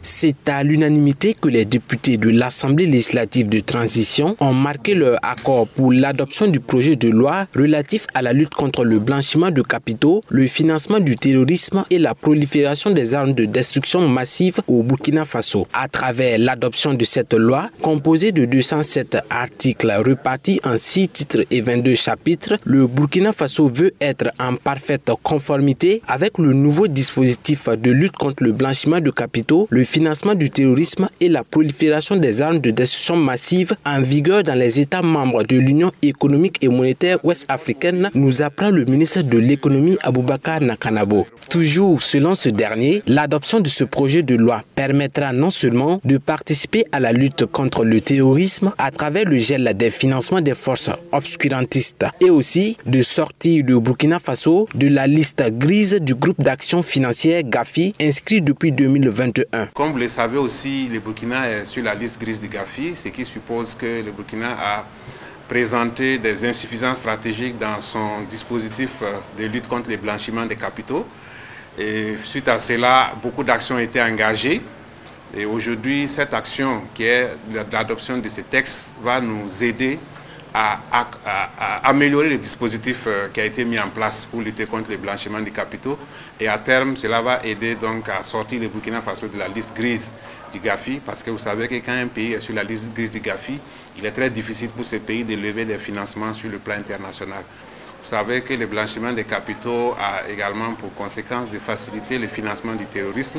C'est à l'unanimité que les députés de l'Assemblée législative de transition ont marqué leur accord pour l'adoption du projet de loi relatif à la lutte contre le blanchiment de capitaux, le financement du terrorisme et la prolifération des armes de destruction massive au Burkina Faso. À travers l'adoption de cette loi, composée de 207 articles répartis en 6 titres et 22 chapitres, le Burkina Faso veut être en parfaite conformité avec le nouveau dispositif de lutte contre le blanchiment de capitaux, le financement du terrorisme et la prolifération des armes de destruction massive en vigueur dans les États membres de l'Union économique et monétaire ouest-africaine, nous apprend le ministre de l'économie Aboubakar Nakanabo. Toujours selon ce dernier, l'adoption de ce projet de loi permettra non seulement de participer à la lutte contre le terrorisme à travers le gel des financements des forces obscurantistes et aussi de sortir le Burkina Faso de la liste grise du groupe d'action financière GAFI inscrit depuis 2021. Comme vous le savez aussi, le Burkina est sur la liste grise du GAFI, ce qui suppose que le Burkina a présenté des insuffisances stratégiques dans son dispositif de lutte contre le blanchiment des capitaux. Et suite à cela, beaucoup d'actions ont été engagées. Et aujourd'hui, cette action qui est l'adoption de ces textes va nous aider à améliorer le dispositif qui a été mis en place pour lutter contre le blanchiment des capitaux. Et à terme, cela va aider donc à sortir le Burkina Faso de la liste grise du GAFI, parce que vous savez que quand un pays est sur la liste grise du GAFI, il est très difficile pour ce pays de lever des financements sur le plan international. Vous savez que le blanchiment des capitaux a également pour conséquence de faciliter le financement du terrorisme.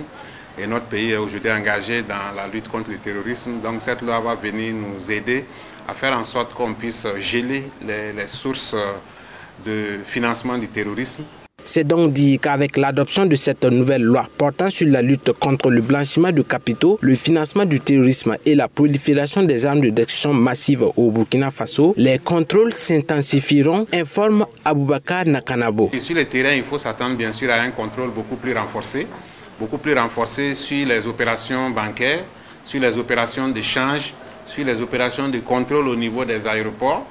Et notre pays est aujourd'hui engagé dans la lutte contre le terrorisme. Donc cette loi va venir nous aider à faire en sorte qu'on puisse geler les sources de financement du terrorisme. C'est donc dit qu'avec l'adoption de cette nouvelle loi portant sur la lutte contre le blanchiment de capitaux, le financement du terrorisme et la prolifération des armes de destruction massive au Burkina Faso, les contrôles s'intensifieront, informe Aboubakar Nakanabo. Et sur le terrain, il faut s'attendre bien sûr à un contrôle beaucoup plus renforcé sur les opérations bancaires, sur les opérations d'échange, sur les opérations de contrôle au niveau des aéroports,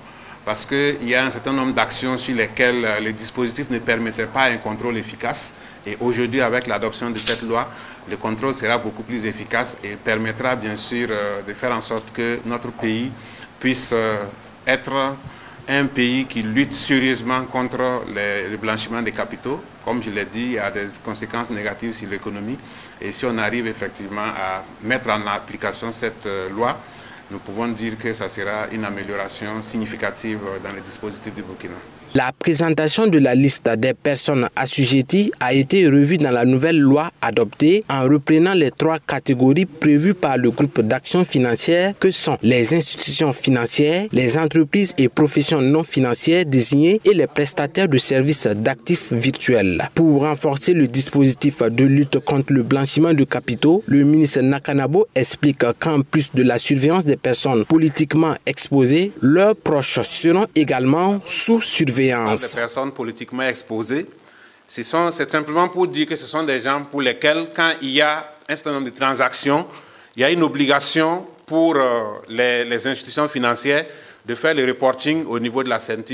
parce qu'il y a un certain nombre d'actions sur lesquelles les dispositifs ne permettaient pas un contrôle efficace. Et aujourd'hui, avec l'adoption de cette loi, le contrôle sera beaucoup plus efficace et permettra bien sûr de faire en sorte que notre pays puisse être un pays qui lutte sérieusement contre le blanchiment des capitaux. Comme je l'ai dit, il y a des conséquences négatives sur l'économie. Et si on arrive effectivement à mettre en application cette loi, nous pouvons dire que ça sera une amélioration significative dans les dispositifs du Burkina. La présentation de la liste des personnes assujetties a été revue dans la nouvelle loi adoptée en reprenant les 3 catégories prévues par le groupe d'action financière que sont les institutions financières, les entreprises et professions non financières désignées et les prestataires de services d'actifs virtuels. Pour renforcer le dispositif de lutte contre le blanchiment de capitaux, le ministre Nakanabo explique qu'en plus de la surveillance des personnes politiquement exposées, leurs proches seront également sous surveillance. Les personnes politiquement exposées, c'est simplement pour dire que ce sont des gens pour lesquels, quand il y a un certain nombre de transactions, il y a une obligation pour les institutions financières de faire le reporting au niveau de la CENTIF.